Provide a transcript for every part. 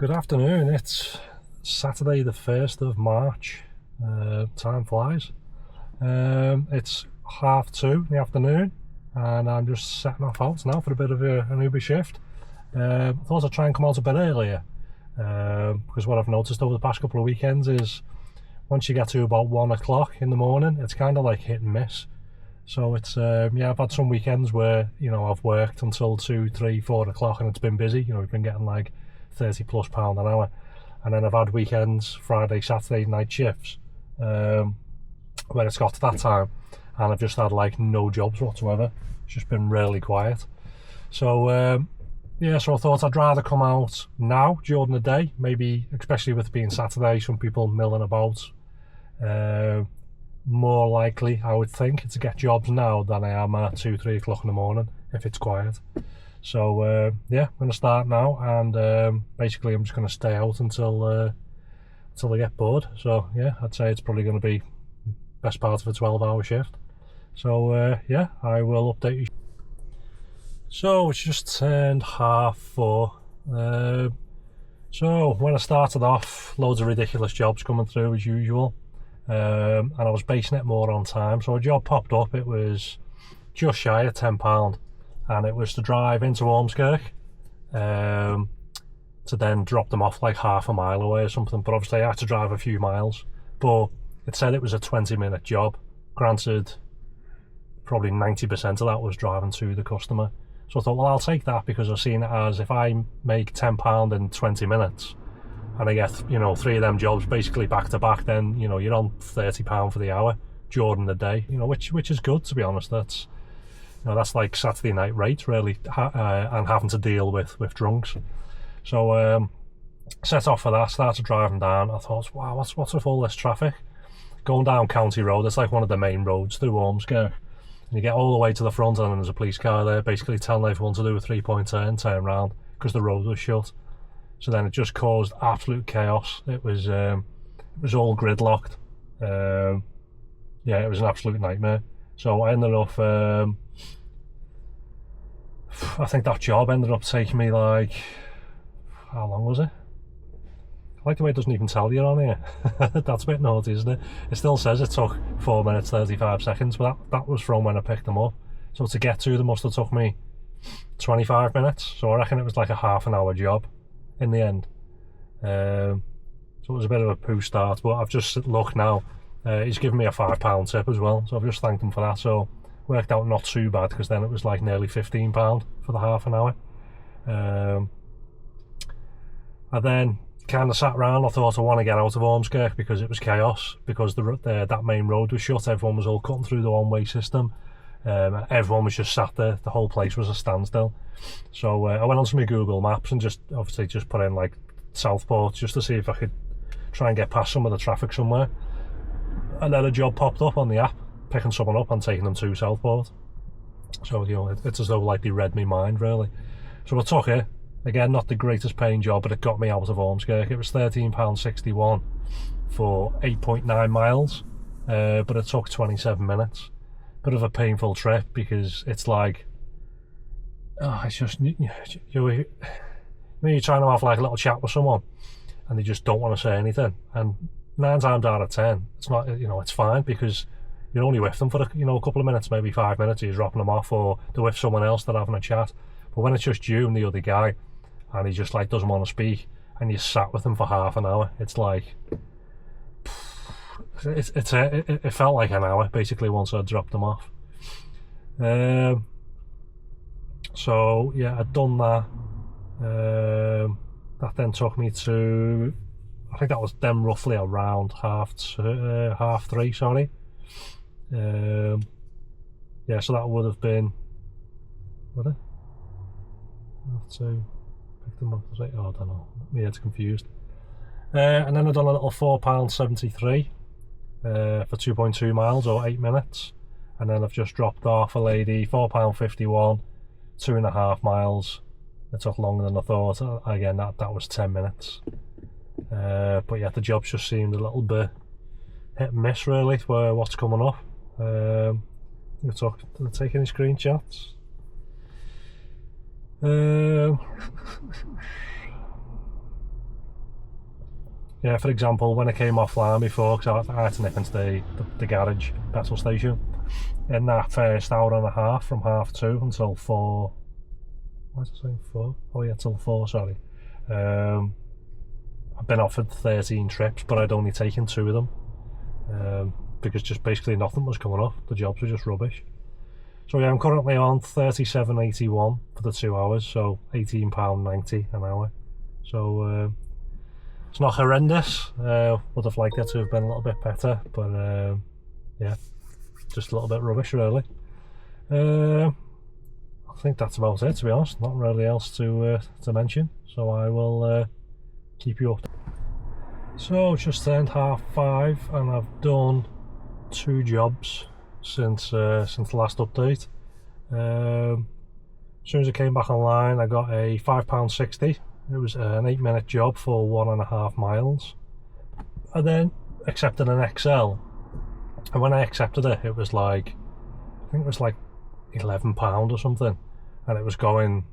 Good afternoon, it's Saturday the 1st of March, time flies. It's 2:30 in the afternoon and I'm just setting off out now for a bit of an Uber shift. I thought I'd try and come out a bit earlier because what I've noticed over the past couple of weekends is once you get to about 1 o'clock in the morning, it's kind of like hit and miss. So it's, I've had some weekends where, I've worked until 2, 3, 4 o'clock and it's been busy. We've been getting like £30+ an hour. And then I've had weekends, Friday, Saturday night shifts, where it's got to that time and I've just had like no jobs whatsoever. It's just been really quiet. So, so I thought I'd rather come out now during the day, maybe especially with it being Saturday, some people milling about. More likely, I would think, to get jobs now than I am at 2, 3 o'clock in the morning if it's quiet. So I'm going to start now, and basically I'm just going to stay out until I get bored. So I'd say it's probably going to be best part of a 12-hour shift. So I will update you. So it's just turned 4:30. So when I started off, loads of ridiculous jobs coming through as usual. And I was basing it more on time, so a job popped up. It was just shy of £10 and it was to drive into Ormskirk to then drop them off like half a mile away or something, but obviously I had to drive a few miles. But it said it was a 20-minute job. Granted, probably 90% of that was driving to the customer, so I thought, well, I'll take that because I've seen it as if I make £10 in 20 minutes and I get, 3 of them jobs basically back to back, then, you're on £30 for the hour during the day, which is good, to be honest. That's, that's like Saturday night rate, really, and having to deal with drunks. So, set off for that, started driving down. I thought, wow, what's with all this traffic? Going down County Road, it's like one of the main roads through Ormskirk. And you get all the way to the front and then there's a police car there, basically telling everyone to do a 3-point turn round because the road was shut. So then it just caused absolute chaos. It was all gridlocked. It was an absolute nightmare. So I ended up, I think that job ended up taking me like, how long was it? I like the way it doesn't even tell you on here. That's a bit naughty, isn't it? It still says it took 4 minutes 35 seconds, but that was from when I picked them up. So to get to them must have took me 25 minutes. So I reckon it was like a half-an-hour job in the end. So it was a bit of a poo start, but I've just looked now. He's given me a £5 tip as well, so I've just thanked him for that. So worked out not too bad, because then it was like nearly £15 for the half an hour. And then kind of sat around. I thought I want to get out of Ormskirk because it was chaos, because that main road was shut. Everyone was all cutting through the one-way system. Everyone was just sat there. The whole place was a standstill. So I went onto my Google Maps and just put in like Southport just to see if I could try and get past some of the traffic somewhere. And then a job popped up on the app, picking someone up and taking them to Southport. So it's as though like they read my mind, really. So I took it. Again, not the greatest paying job, but it got me out of Ormskirk. It was £13.61 for 8.9 miles, but it took 27 minutes. Bit of a painful trip because it's like, it's just, you're trying to have like a little chat with someone and they just don't want to say anything. And 9 times out of 10, it's not, it's fine because you're only with them for a couple of minutes, maybe 5 minutes, you're dropping them off, or they're with someone else, they're having a chat. But when it's just you and the other guy, and he just like doesn't want to speak, and you sat with him for half an hour, it's like, it felt like an hour basically once I dropped them off. So yeah, I'd done that. That then took me to, I think that was then roughly around 3:30. Sorry. So that would have been, would it? Pick them up. I don't know. My head's confused. And then I've done a little £4.73 for 2.2 miles or 8 minutes. And then I've just dropped off a lady, £4.51, 2.5 miles. It took longer than I thought. Again, that was 10 minutes. But yeah, the jobs just seemed a little bit hit and miss, really, for what's coming up. Did I take any screenshots? yeah, for example, when I came offline before, because I had to nip into the garage petrol station, in that first hour and a half, from 2:30 until 4, why is it saying 4? Oh yeah, till 4, sorry. I've been offered 13 trips, but I'd only taken 2 of them, because just basically nothing was coming up. The jobs were just rubbish. So yeah, I'm currently on 37.81 for the 2 hours, so £18.90 an hour. So it's not horrendous. Would have liked it to have been a little bit better, but yeah, just a little bit rubbish really. I think that's about it, to be honest. Not really else to mention, so I will keep you up. So just turned 5:30 and I've done 2 jobs since the last update. As soon as I came back online, I got a £5.60. It was an 8-minute job for 1.5 miles. I then accepted an XL, and when I accepted it, it was like, I think it was like £11 or something, and it was going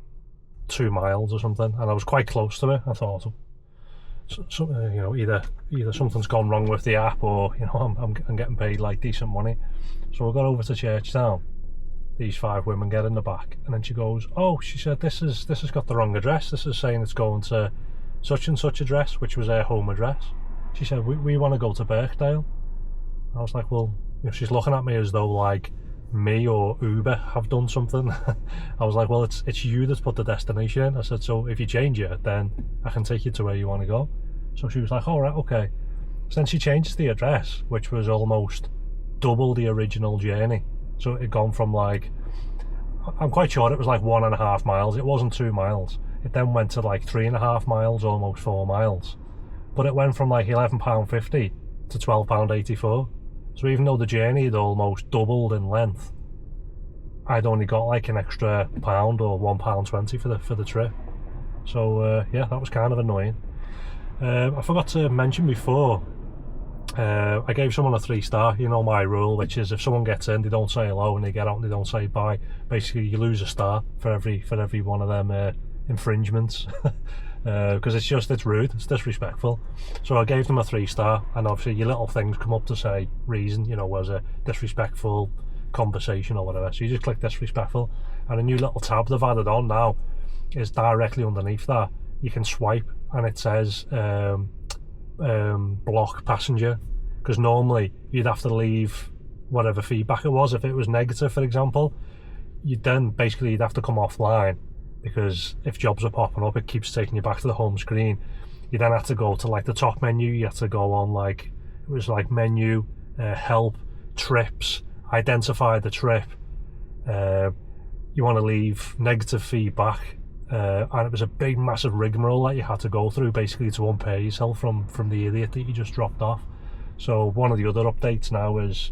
2 miles or something, and I was quite close to it. I thought, so, you know, either something's gone wrong with the app, or you know, I'm getting paid like decent money. So I got over to Churchtown. These 5 women get in the back, and then she goes, "Oh," she said, "this has got the wrong address. This is saying it's going to such and such address," which was her home address. She said, "We want to go to Birkdale." I was like, well, you know, she's looking at me as though like me or Uber have done something. I was like, well, it's you that's put the destination in. I said, so if you change it, then I can take you to where you want to go. So she was like, all right, okay. So then she changed the address, which was almost double the original journey. So it had gone from like, I'm quite sure it was like 1.5 miles. It wasn't 2 miles. It then went to like 3.5 miles, almost 4 miles. But it went from like £11.50 to £12.84. So even though the journey had almost doubled in length, I'd only got like an extra £1 or £1.20 for the trip. So yeah, that was kind of annoying. I forgot to mention before, I gave someone a 3-star. You know my rule, which is if someone gets in, they don't say hello, and they get out and they don't say bye. Basically, you lose a star for every one of them infringements, because it's rude, it's disrespectful. So I gave them a 3-star, and obviously your little things come up to say reason, you know, was a disrespectful conversation or whatever. So you just click disrespectful, and a new little tab they've added on now is directly underneath that. You can swipe, and it says block passenger, because normally you'd have to leave whatever feedback it was. If it was negative, for example, you'd have to come offline, because if jobs are popping up, it keeps taking you back to the home screen. You then have to go to like the top menu. You have to go on like, it was like menu, help, trips, identify the trip, you want to leave negative feedback, and it was a big massive rigmarole that you had to go through basically to unpair yourself from the idiot that you just dropped off. So one of the other updates now is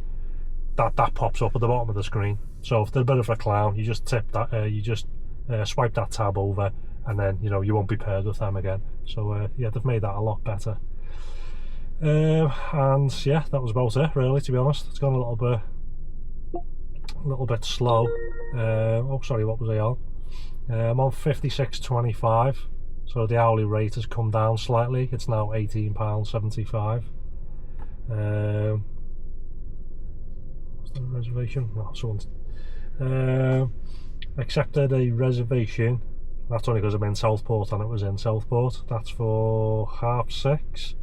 that pops up at the bottom of the screen. So if they're a bit of a clown, you just tip that, you just swipe that tab over, and then you know you won't be paired with them again. So yeah, they've made that a lot better. And yeah, that was about it really, to be honest. It's gone a little bit slow. Oh sorry, what was I on? I'm on 56.25, so the hourly rate has come down slightly. It's now £18.75. What's the reservation? No, someone's accepted a reservation. That's only because I'm in Southport and it was in Southport. That's for 6:30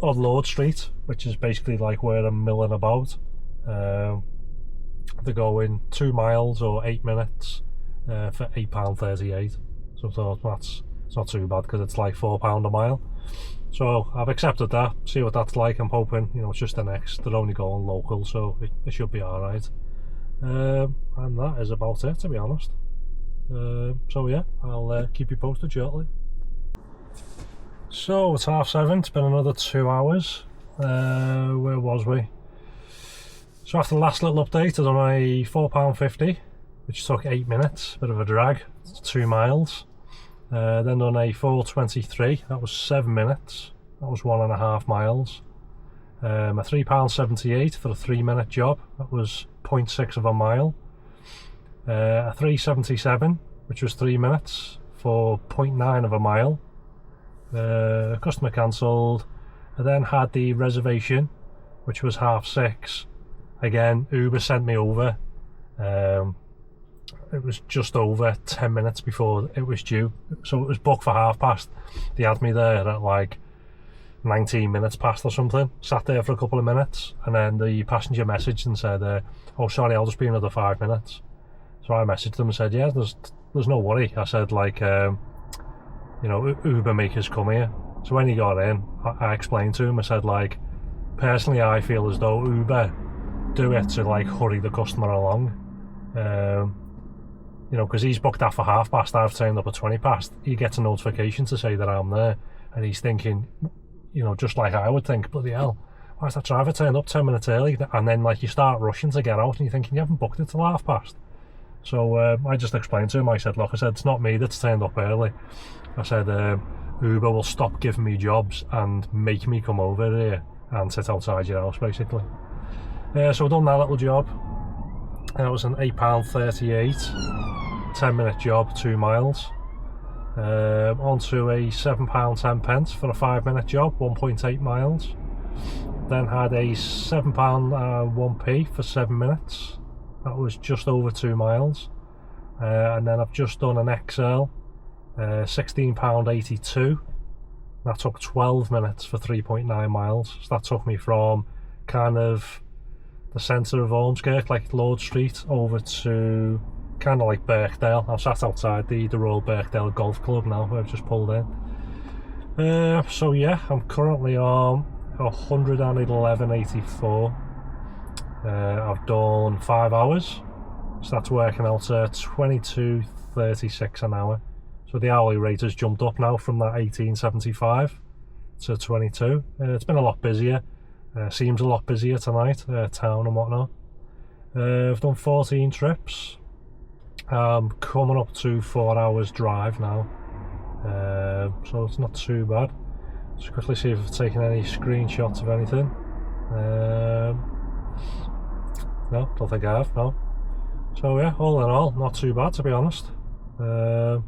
on Lord Street, which is basically like where I'm milling about. They're going 2 miles or 8 minutes for £8.38. So I thought it's not too bad, because it's like £4 a mile. So I've accepted that, see what that's like. I'm hoping, you know, it's just the next, they're only going local, so it should be alright. And that is about it, to be honest. So yeah, I'll keep you posted shortly. So it's 7:30, it's been another 2 hours. Where was we? So after the last little update, I done a £4.50, which took 8 minutes, bit of a drag, it's 2 miles. Then done a 4.23, that was 7 minutes, that was 1.5 miles. A £3.78 for a 3-minute job, that was 0.6 of a mile. A 3.77, which was 3 minutes for 0.9 of a mile. Customer cancelled. I then had the reservation, which was 6:30. Again, Uber sent me over. It was just over 10 minutes before it was due, so it was booked for p:30. They had me there at like 19 minutes past or something. Sat there for a couple of minutes, and then the passenger messaged and said, "Oh, sorry, I'll just be another 5 minutes." So I messaged them and said, "Yeah, there's no worry." I said, like, Uber makers come here. So when he got in, I explained to him. I said, like, personally, I feel as though Uber do it to like hurry the customer along. Because he's booked that for p:30, I've turned up at 20 past. He gets a notification to say that I'm there, and he's thinking, just like I would think, bloody hell, why is that driver turned up 10 minutes early? And then like you start rushing to get out, and you're thinking you haven't booked it till p:30. So I just explained to him. I said, look, it's not me that's turned up early. I said, Uber will stop giving me jobs and make me come over here and sit outside your house, basically. So I've done that little job. That was an £8.38, 10-minute job, 2 miles. Onto a £7.10 for a 5-minute job, 1.8 miles. Then had a £7.1p for 7 minutes. That was just over 2 miles. And then I've just done an XL, £16.82. That took 12 minutes for 3.9 miles. So that took me from kind of the centre of Ormskirk, like Lord Street, over to kind of like Birkdale. I'm sat outside the Royal Birkdale Golf Club now, where I've just pulled in. So yeah, I'm currently on 111.84. I've done 5 hours, so that's working out at 22.36 an hour. So the hourly rate has jumped up now from that 18.75 to 22. It's been a lot busier. Seems a lot busier tonight, town and whatnot. I've done 14 trips. I'm coming up to 4 hours drive now, so it's not too bad. Just quickly see if I've taken any screenshots of anything. No, don't think I have, no. So yeah, all in all, not too bad, to be honest. Yeah,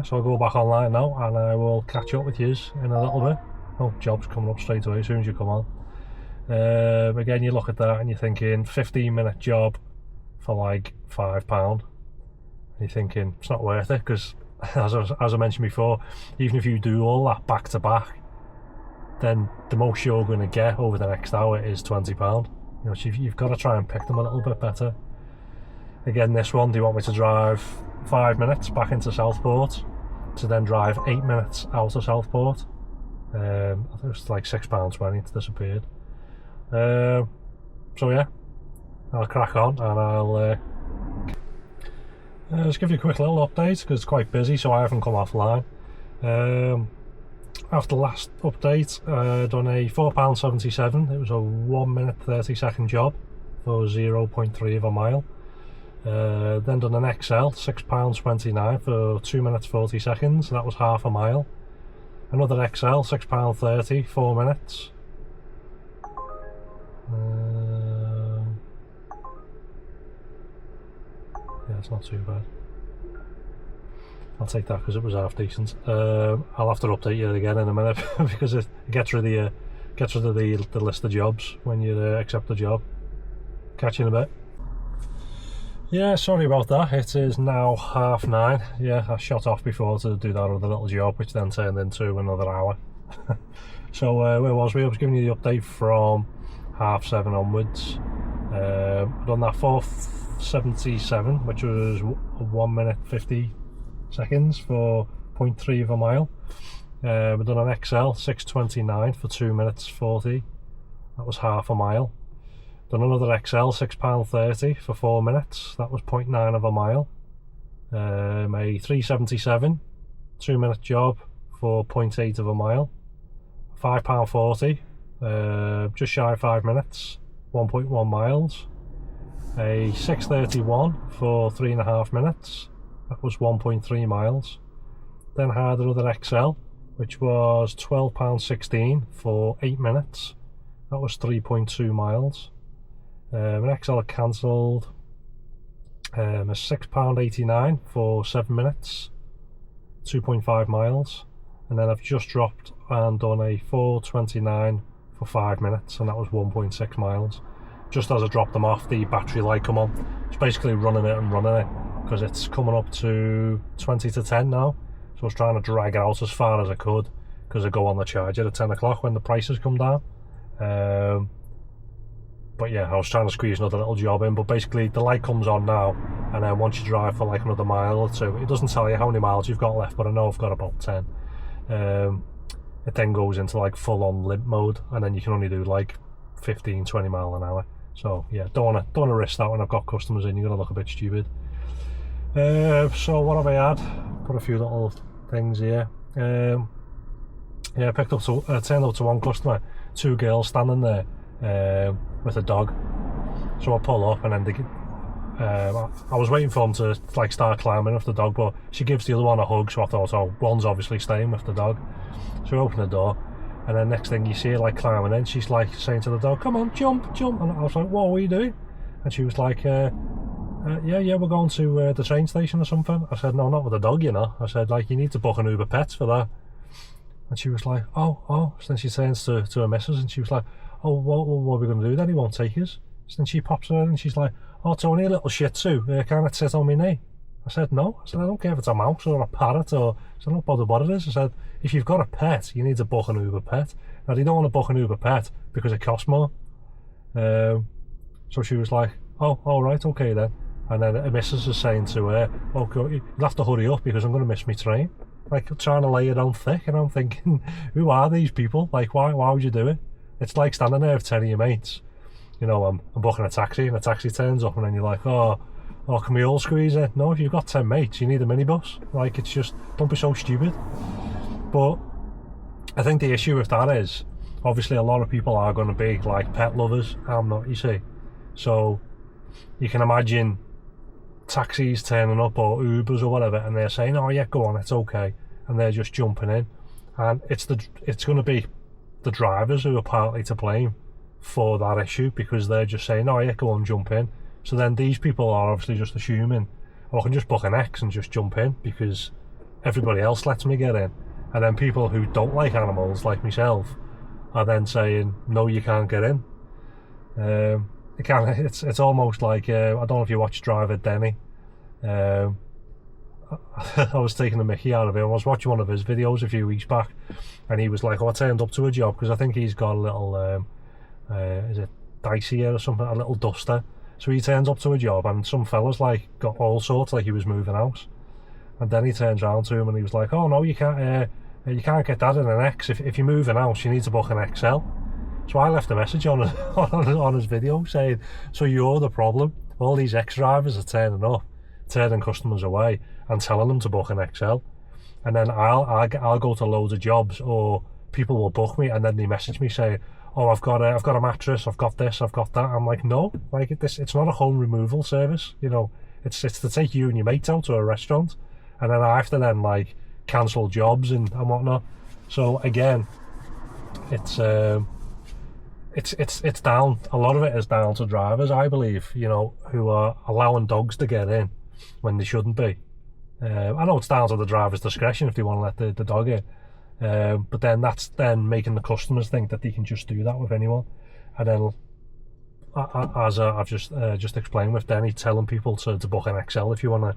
so I'll go back online now and I will catch up with yous in a little bit. Oh, job's coming up straight away as soon as you come on. Again, you look at that and you're thinking 15-minute job for like £5. You're thinking it's not worth it, because as I mentioned before, even if you do all that back to back, then the most you're going to get over the next hour is £20. So you've got to try and pick them a little bit better. Again, this one, they want me to drive 5 minutes back into Southport, to then drive 8 minutes out of Southport. I think it was like £6.20, it's disappeared. So yeah, I'll crack on and I'll just give you a quick little update, because it's quite busy, so I haven't come offline. After the last update, I done a £4.77. It was a 1 minute 30-second job for 0.3 of a mile. Then done an XL, £6.29 for 2 minutes 40 seconds. That was half a mile. Another XL, £6.30, 4 minutes. Yeah, it's not too bad. I'll take that because it was half decent. I'll have to update you again in a minute because it gets rid of the list of jobs when you accept the job. Catch you in a bit. Yeah, sorry about that. It is now 9:30. Yeah, I shot off before to do that other little job, which then turned into another hour. So where was we? I was giving you the update from 7:30 onwards. I've done that 4.77, which was 1 minute 50 seconds for 0.3 of a mile. We've done an XL, 6.29 for 2 minutes 40. That was half a mile. Done another XL, £6.30 for 4 minutes. That was 0.9 of a mile. A 3.77, 2 minute job for 0.8 of a mile. £5.40, just shy of 5 minutes, 1.1 miles. A 6.31 for 3.5 minutes. That was 1.3 miles. Then had another XL, which was £12.16 for 8 minutes. That was 3.2 miles. An XL cancelled. A £6.89 for 7 minutes, 2.5 miles. and then I've just dropped and done a 4:29 for 5 minutes, and that was 1.6 miles. Just as I dropped them off, the battery light come on. It's basically running it because it's coming up to 20 to 10 now. So I was trying to drag it out as far as I could, because I go on the charger at 10 o'clock when the prices come down. But yeah, I was trying to squeeze another little job in, but basically the light comes on now, and then once you drive for like another mile or two, it doesn't tell you how many miles you've got left, but I know I've got about 10. It then goes into like full on limp mode, and then you can only do like 15-20 mile an hour. So yeah, don't want to risk that when I've got customers in. You're gonna look a bit stupid. So what have I had? Put a few little things here. Yeah, turned up to one customer, 2 girls standing there with a dog. So I pull up, and then I was waiting for them to like start climbing with the dog, but she gives the other one a hug, so I thought, oh, one's obviously staying with the dog. So we open the door, and then next thing you see her like climbing in, she's like saying to the dog, come on, jump, jump. And I was like, what are you doing? And she was like, yeah, we're going to the train station or something. I said, no, not with the dog, you know. I said, like, you need to book an Uber Pets for that. And she was like, oh. So then she turns to her missus, and she was like, oh, what are we going to do then? He won't take us. So then she pops her in, and she's like, oh, it's only a little shih tzu. Can't it sit on my knee? I said, no. I said, I don't care if it's a mouse or a parrot, or I said, not bother what it is. I said, if you've got a pet, you need to book an Uber Pet. Now, they don't want to book an Uber Pet because it costs more. So she was like, oh, all right, okay then. And then her missus is saying to her, oh, you'll have to hurry up because I'm going to miss my train. Like, trying to lay it on thick, and I'm thinking, who are these people? Like, why would you do it? It's like standing there with 10 of your mates. You know, I'm booking a taxi, and a taxi turns up, and then you're like, oh, can we all squeeze it? No, if you've got 10 mates, you need a minibus. Like, it's just, don't be so stupid. But I think the issue with that is, obviously a lot of people are going to be like pet lovers. I'm not, you see. So you can imagine taxis turning up, or Ubers or whatever, and they're saying, oh yeah, go on, it's okay, and they're just jumping in, and it's going to be the drivers who are partly to blame for that issue, because they're just saying, oh yeah, go on, jump in. So then these people are obviously just assuming, oh, I can just book an X and just jump in because everybody else lets me get in. And then people who don't like animals, like myself, are then saying, no, you can't get in. It's almost like, I don't know if you watch Driver Denny. I was taking the mickey out of him. I was watching one of his videos a few weeks back, and he was like, oh, I turned up to a job because I think he's got a little, is it Dacia or something, a little Duster. So he turns up to a job, and some fella's like got all sorts, like he was moving house. And then he turns around to him, and he was like, oh no, you can't get that in an X. If you're moving house, you need to book an XL. So I left a message on his video saying, so you're the problem. All these X drivers are turning up, turning customers away, and telling them to book an XL. And then I'll go to loads of jobs, or people will book me, and then they message me saying, oh, I've got a mattress, I've got this, I've got that. I'm like, no, like it's not a home removal service, you know. It's to take you and your mates out to a restaurant, and then I have to then like cancel jobs and whatnot. So again, it's down. A lot of it is down to drivers, I believe, you know, who are allowing dogs to get in when they shouldn't be. I know it's down to the driver's discretion if they want to let the dog in. But then that's then making the customers think that they can just do that with anyone, and then as I've just explained with Denny, telling people to book an XL if you want to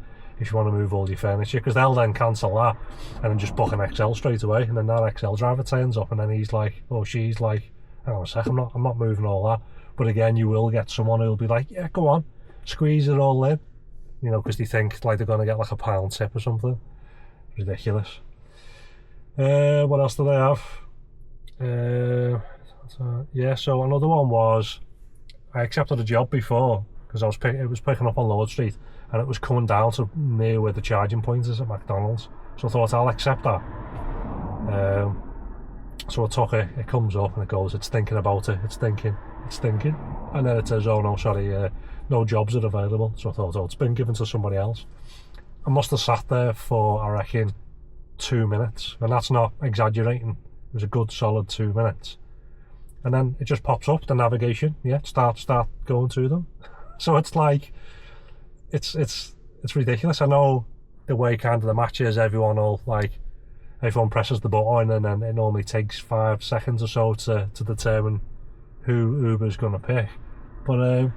move all your furniture, because they'll then cancel that and then just book an XL straight away, and then that XL driver turns up, and then he's like, oh, she's like, hang on a sec, I'm not moving all that. But again, you will get someone who'll be like, yeah, go on, squeeze it all in, you know, because they think like they're going to get like a pound tip or something. Ridiculous. What else did I have? Yeah, so another one was, I accepted a job before because it was picking up on Lord Street, and it was coming down to near where the charging point is at McDonald's. So I thought, I'll accept that. So I took it. It comes up and it goes, it's thinking about it. It's thinking. And then it says, oh no, sorry, no jobs are available. So I thought, oh, it's been given to somebody else. I must have sat there for, I reckon, 2 minutes, and that's not exaggerating. It was a good solid 2 minutes, and then it just pops up the navigation. Yeah, start going to them. So it's like it's ridiculous. I know the way kind of the match is, everyone will like everyone presses the button, and then it normally takes 5 seconds or so to determine who Uber's going to pick. But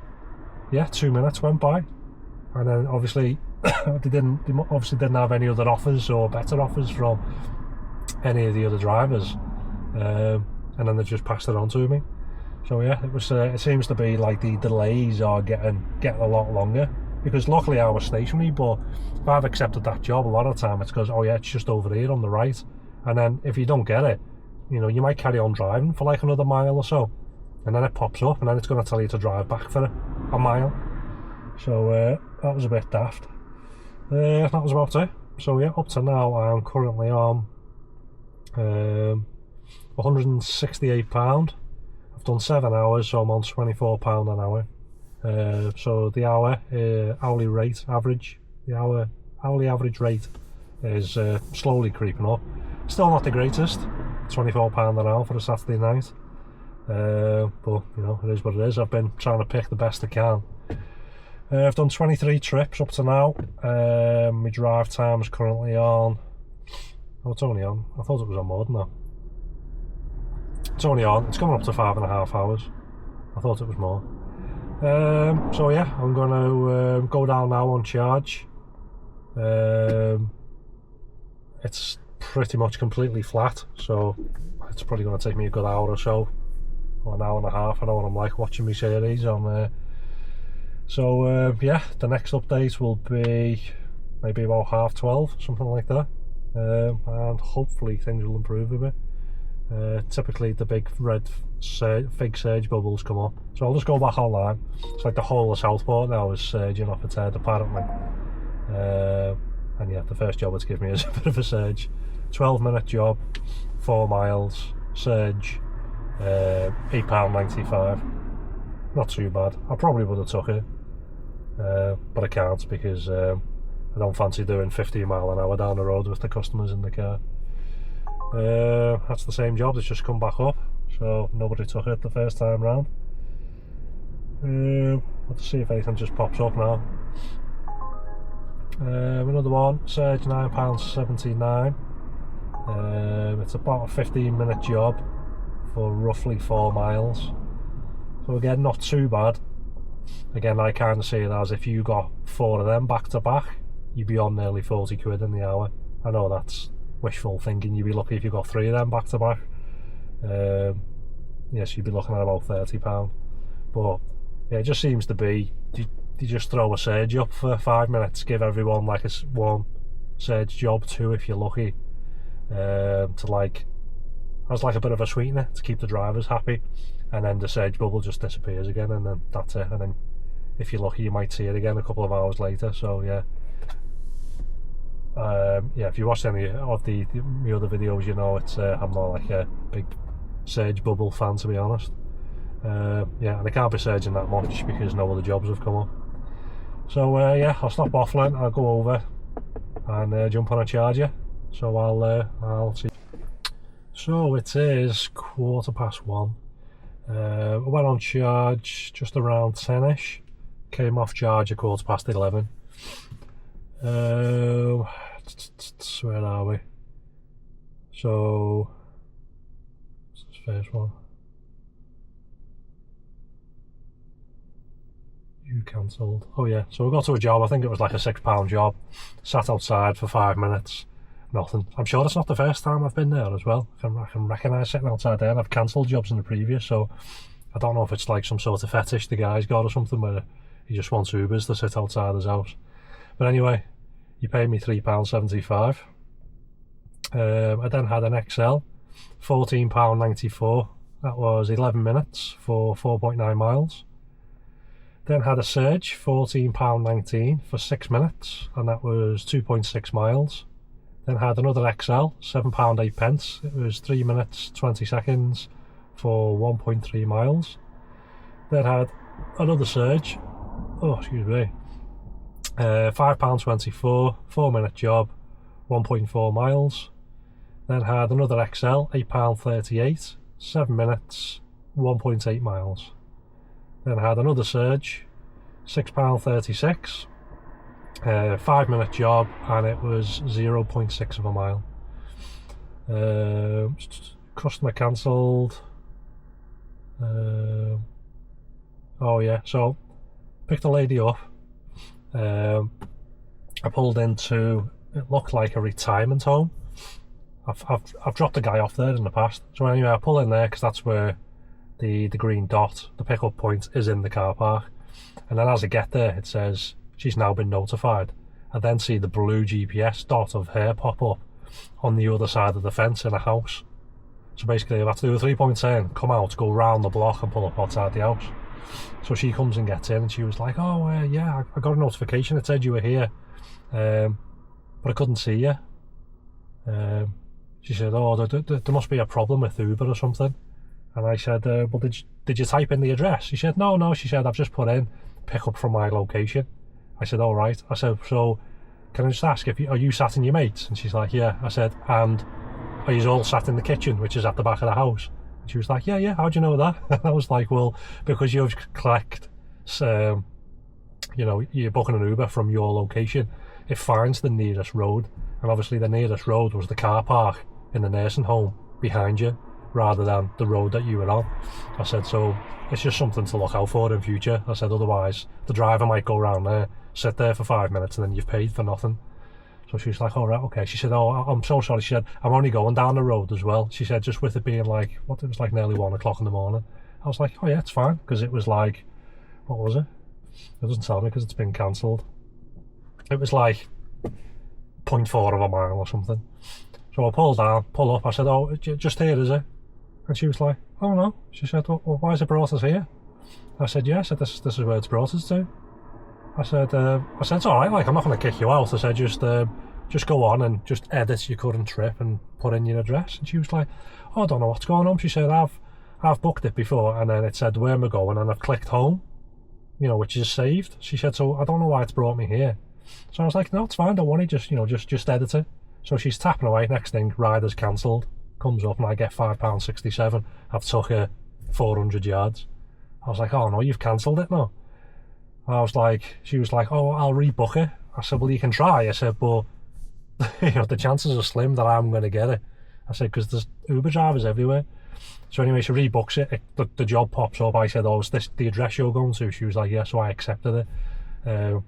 yeah, 2 minutes went by, and then obviously they obviously didn't have any other offers or better offers from any of the other drivers, and then they just passed it on to me. So yeah, it was. It seems to be like the delays are getting a lot longer, because luckily I was stationary. But if I've accepted that job, a lot of the time it's because, oh yeah, it's just over here on the right, and then if you don't get it, you know, you might carry on driving for like another mile or so, and then it pops up, and then it's going to tell you to drive back for a mile. So that was a bit daft. That was about it. So yeah, up to now I'm currently on £168. I've done 7 hours, so I'm on £24 an hour. So the hourly rate average, the hourly average rate is slowly creeping up. Still not the greatest, £24 an hour for a Saturday night. But you know, it is what it is. I've been trying to pick the best I can. I've done 23 trips up to now. My drive time is currently on. Oh, it's only on. I thought it was on more than that. It's only on. It's coming up to 5.5 hours. I thought it was more. So yeah, I'm going to go down now on charge. It's pretty much completely flat, so it's probably going to take me a good hour or so, or an hour and a half. I know what I'm like watching my series on there. So yeah, the next update will be maybe about 12:30, something like that, and hopefully things will improve a bit. Typically the big red fig surge bubbles come up, so I'll just go back online. It's like the whole of Southport now is surging off its head apparently, and yeah, the first job it's given me is a bit of a surge. 12-minute job, 4 miles, surge, £8.95. Not too bad. I probably would have took it, but I can't, because I don't fancy doing 15 mile an hour down the road with the customers in the car. That's the same job that's just come back up, so nobody took it the first time round. Let's see if anything just pops up now. Another one, surge £9.79. It's about a 15-minute job for roughly 4 miles. So again, not too bad. Again, I kind of see it as if you got 4 of them back to back, you'd be on nearly 40 quid in the hour. I know that's wishful thinking. You'd be lucky if you got 3 of them back to back. Yes, you'd be looking at about £30. But yeah, it just seems to be, you just throw a surge up for 5 minutes, give everyone like one surge job, 2 if you're lucky, to like, as like a bit of a sweetener to keep the drivers happy, and then the surge bubble just disappears again, and then that's it. And then if you're lucky, you might see it again a couple of hours later. So yeah, yeah, if you watched any of the other videos, you know it's I'm not like a big surge bubble fan, to be honest. Yeah, and I can't be surging that much because no other jobs have come up. So yeah, I'll stop waffling, I'll go over and jump on a charger. So I'll see. So it is 1:15. I went on charge just around 10ish. Came off charge at 11:15. Where are we? So what's this first one? You cancelled. Oh yeah, so we got to a job. I think it was like a £6 job. Sat outside for 5 minutes. Nothing. I'm sure it's not the first time I've been there as well. I can recognise sitting outside there, and I've cancelled jobs in the previous, so I don't know if it's like some sort of fetish the guy's got or something, where he just wants Ubers to sit outside his house. But anyway, he paid me £3.75. I then had an XL, £14.94. That was 11 minutes for 4.9 miles. Then had a Surge, £14.19 for 6 minutes, and that was 2.6 miles. Then had another XL, £7.08. It was 3 minutes 20 seconds for 1.3 miles. Then had another Surge, £5.24, 4 minute job, 1.4 miles. Then had another XL, £8.38, 7 minutes, 1.8 miles. Then had another Surge, £6.36, 5 minute job, and it was 0.6 of a mile. Customer cancelled. Oh yeah, so picked a lady up. I pulled into, it looked like a retirement home. I've dropped a guy off there in the past. So anyway, I pull in there because that's where the green dot, the pickup point, is in the car park. And then as I get there, it says she's now been notified. I then see the blue GPS dot of her pop up on the other side of the fence in a house. So basically I've had to do a 3-point turn, come out, go round the block and pull up outside the house. So she comes and gets in and she was like, oh yeah, I got a notification, it said you were here, but I couldn't see you. She said, oh, there must be a problem with Uber or something. And I said, well, did you type in the address? She said, no, she said, I've just put in pick up from my location. I said, all right. I said, so can I just ask, are you sat in your mates? And she's like, yeah. I said, and are you all sat in the kitchen, which is at the back of the house? And she was like, yeah, how'd you know that? I was like, well, because you've clicked, you're booking an Uber from your location, it finds the nearest road. And obviously the nearest road was the car park in the nursing home behind you, rather than the road that you were on. I said, so it's just something to look out for in future. I said, otherwise the driver might go around there, sit there for 5 minutes, and then you've paid for nothing. So she was like, all right, okay. She said, oh, I'm so sorry. She said, I'm only going down the road as well. She said, just with it being like, it was like nearly 1 o'clock in the morning. I was like, oh yeah, it's fine, because it was like, what was it? It doesn't tell me because it's been cancelled. It was like 0.4 of a mile or something. So I pull up, I said, oh, just here, is it? And she was like, oh no. She said, well, why has it brought us here? I said, yeah. I said, this is where it's brought us to. I said, it's all right, like, I'm not going to kick you out. I said, just go on and just edit your current trip and put in your address. And she was like, oh, I don't know what's going on. She said, I've booked it before, and then it said where am I going, and I've clicked home, which is saved. She said, so I don't know why it's brought me here. So I was like, no, it's fine, don't worry, just edit it. So she's tapping away, next thing, rider's cancelled, comes up and I get £5.67. I've took her 400 yards. I was like, oh no, you've cancelled it now. She was like, oh, I'll rebook it. I said, well, you can try. I said, but the chances are slim that I'm going to get it. I said, because there's Uber drivers everywhere. So anyway, she rebooks it. The job pops up. I said, oh, is this the address you're going to? She was like, yeah, so I accepted it.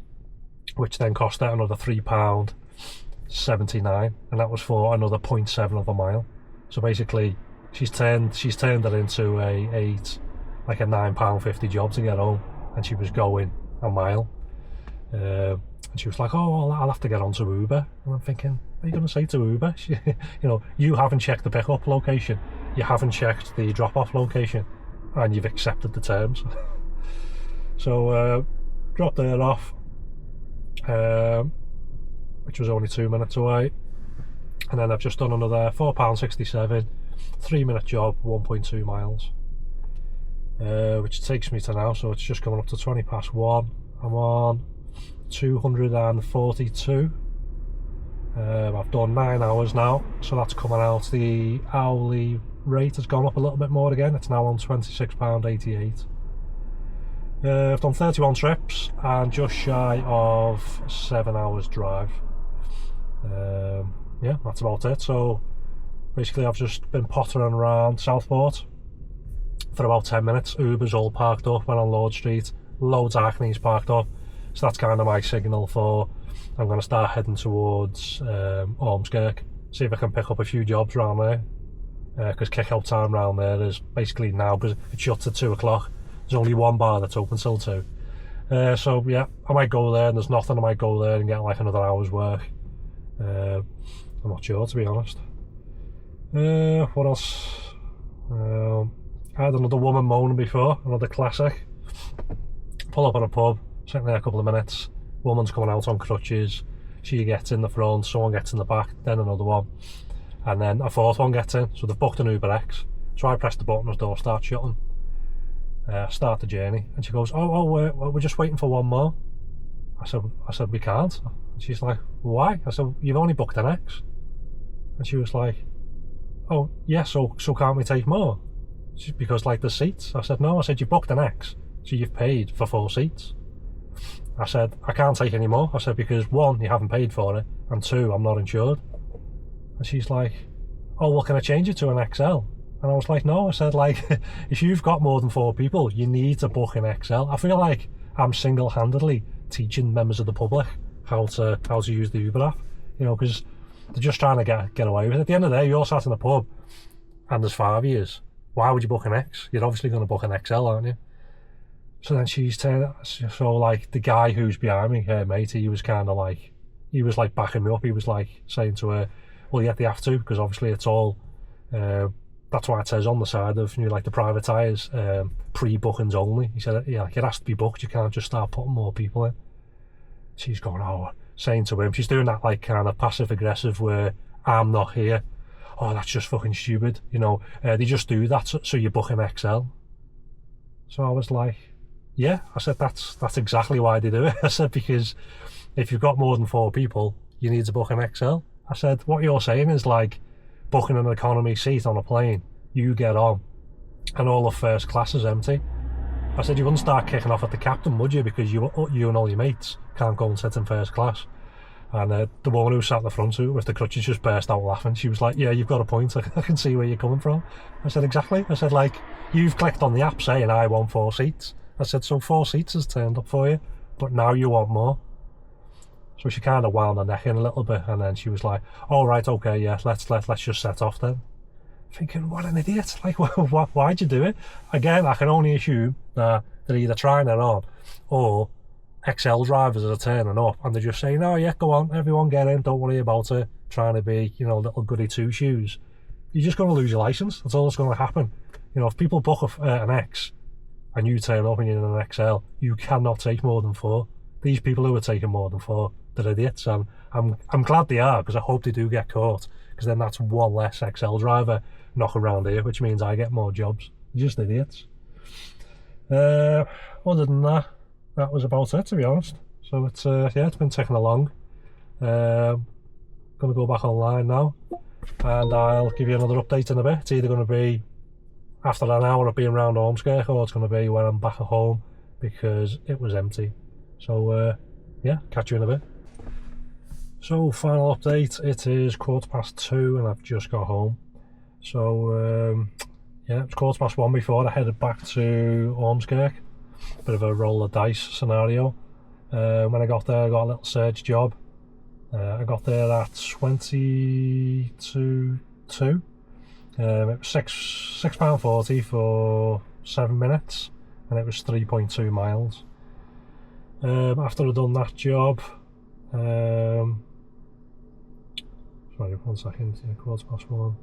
Which then cost her another £3.79, and that was for another 0.7 of a mile. So basically, she's turned it into a £9.50 job to get home, and she was going a mile. And she was like, oh, well, I'll have to get onto Uber. And I'm thinking, what are you going to say to Uber? You haven't checked the pickup location, you haven't checked the drop-off location, and you've accepted the terms. So dropped her off, which was only 2 minutes away, and then I've just done another £4.67, 3-minute job, 1.2 miles, which takes me to now, so it's just coming up to 1:20. I'm on 242. I've done 9 hours now, so that's coming out. The hourly rate has gone up a little bit more again, it's now on £26.88. I've done 31 trips and just shy of 7 hours drive. Yeah, that's about it. So basically I've just been pottering around Southport for about 10 minutes. Uber's all parked up, went on Lord Street, loads of Hackneys parked up, so that's kind of my signal for I'm going to start heading towards Ormskirk, see if I can pick up a few jobs around there, because kick-out time around there is basically now, because it shuts at 2 o'clock. There's only one bar that's open till 2. So yeah, I might go there, and there's nothing, I might go there and get like another hour's work. I'm not sure, to be honest. What else? I had another woman moaning before, another classic. Pull up at a pub, sitting there a couple of minutes, woman's coming out on crutches, she gets in the front, someone gets in the back, then another one, and then a fourth one gets in. So they've booked an Uber X, so I press the button as the door starts shutting. Start the journey, and she goes, oh, we're just waiting for one more. I said we can't. And she's like, why? I said, you've only booked an X. And she was like, oh yeah, so can't we take more? Because like the seats. I said, no. I said, you booked an X, so you've paid for 4 seats. I said, I can't take any more. I said, because 1, you haven't paid for it, and 2, I'm not insured. And she's like, oh, well, can I change it to an XL? And I was like, no. I said, like, if you've got more than 4 people, you need to book an XL. I feel like I'm single-handedly teaching members of the public how to use the Uber app, you know, because they're just trying to get away with it. At the end of the day, you're sat in the pub and there's 5 years. Why would you book an X? You're obviously going to book an XL, aren't you? So then she's turning, so like the guy who's behind me, her mate, he was like backing me up. He was like saying to her, well, yeah, they have to, because obviously it's all, that's why it says on the side of, you know, like the private tyres, pre-bookings only. He said, yeah, like it has to be booked, you can't just start putting more people in. She's going, oh, saying to him, she's doing that like kind of passive aggressive where I'm not here. Oh, that's just fucking stupid, you know, they just do that so you book an XL. So I was like, yeah, I said, that's exactly why they do it. I said, because if you've got more than 4 people, you need to book an XL. I said, what you're saying is like booking an economy seat on a plane, you get on, and all of first class is empty. I said, you wouldn't start kicking off at the captain, would you? Because you and all your mates can't go and sit in first class. And the woman who sat in the front with the crutches just burst out laughing. She was like, yeah, you've got a point. I can see where you're coming from. I said, exactly. I said, like, you've clicked on the app saying I want 4 seats. I said, so 4 seats has turned up for you, but now you want more. So she kind of wound her neck in a little bit, and then she was like, oh, right, okay, yeah, let's just set off then. Thinking, what an idiot. Like, why'd you do it? Again, I can only assume that they're either trying it on, or XL drivers are turning up and they're just saying, oh yeah, go on, everyone get in, don't worry about it, trying to be, you know, little goody two-shoes. You're just going to lose your licence. That's all that's going to happen. You know, if people book an X and you turn up and you're in an XL, you cannot take more than 4. These people who are taking more than 4, they're idiots, and I'm glad they are, because I hope they do get caught, because then that's one less XL driver knock around here, which means I get more jobs. Just idiots. Other than that, that was about it, to be honest. So it's yeah, it's been ticking along. Gonna go back online now, and I'll give you another update in a bit. It's either going to be after an hour of being around Ormskirk, or it's going to be when I'm back at home, because it was empty. So yeah, catch you in a bit. So final update, it is 2:15 and I've just got home. So yeah, it's 1:15 before I headed back to Ormskirk. Bit of a roll of dice scenario. When I got there, I got a little surge job. I got there at 20 to 2. It was £6.40 for 7 minutes, and it was 3.2 miles. After I'd done that job, sorry, 1 second, yeah, 1:15.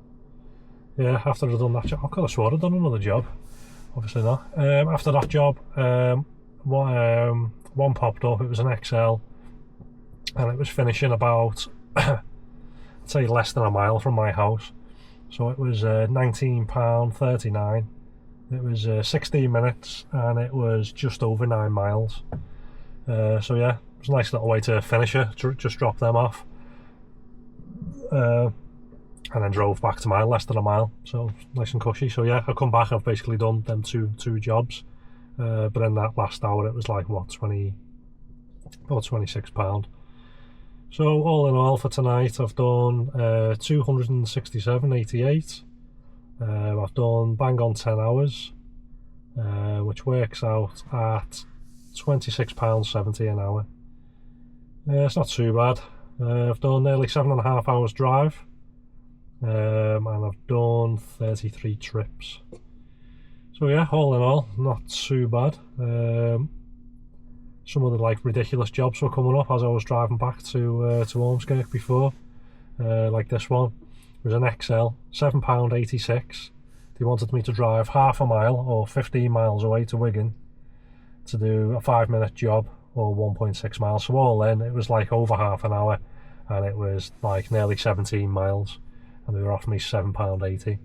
Yeah, after I'd done that job, I could have swore I'd done another job. Obviously not. After that job, one popped up. It was an XL, and it was finishing about, I'd say, less than a mile from my house. So it was £19.39. It was 16 minutes, and it was just over 9 miles. So yeah, it was a nice little way to finish it. Just drop them off, and then drove back to mine, less than a mile, so nice and cushy. So yeah, I've come back, I've basically done them two jobs, but in that last hour it was like, what, about £26. So all in all for tonight, I've done 267.88. I've done bang on 10 hours, which works out at £26.70 an hour. It's not too bad. I've done nearly 7.5 hours drive, and I've done 33 trips. So yeah, all in all, not too bad. Some of the like ridiculous jobs were coming up as I was driving back to Ormskirk before. Like this one, it was an XL, £7.86. They wanted me to drive half a mile or 15 miles away to Wigan to do a 5-minute job, or 1.6 miles. So all in, it was like over half an hour, and it was like nearly 17 miles, and they were offering me £7.80.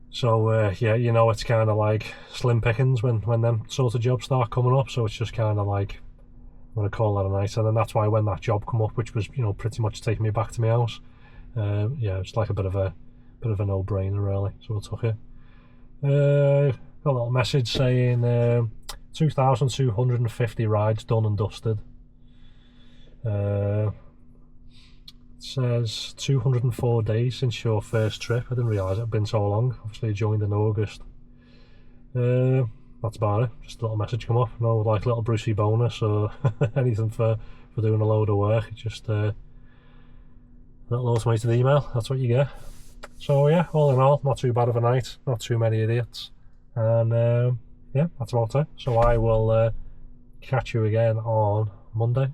So yeah, you know, it's kind of like slim pickings when them sort of jobs start coming up. So it's just kind of like, I'm going to call that a night. And then that's why when that job come up, which was, you know, pretty much taking me back to my house, yeah, it's like a bit of a no-brainer really. So I took it. Got a little message saying 2,250 rides done and dusted. Let's says 204 days since your first trip. I didn't realise it had been so long. Obviously, you joined in August. That's about it. Just a little message come up. No, like little Brucey bonus or anything for doing a load of work. It's just a little automated email. That's what you get. So yeah, all in all, not too bad of a night. Not too many idiots. And yeah, that's about it. So I will catch you again on Monday.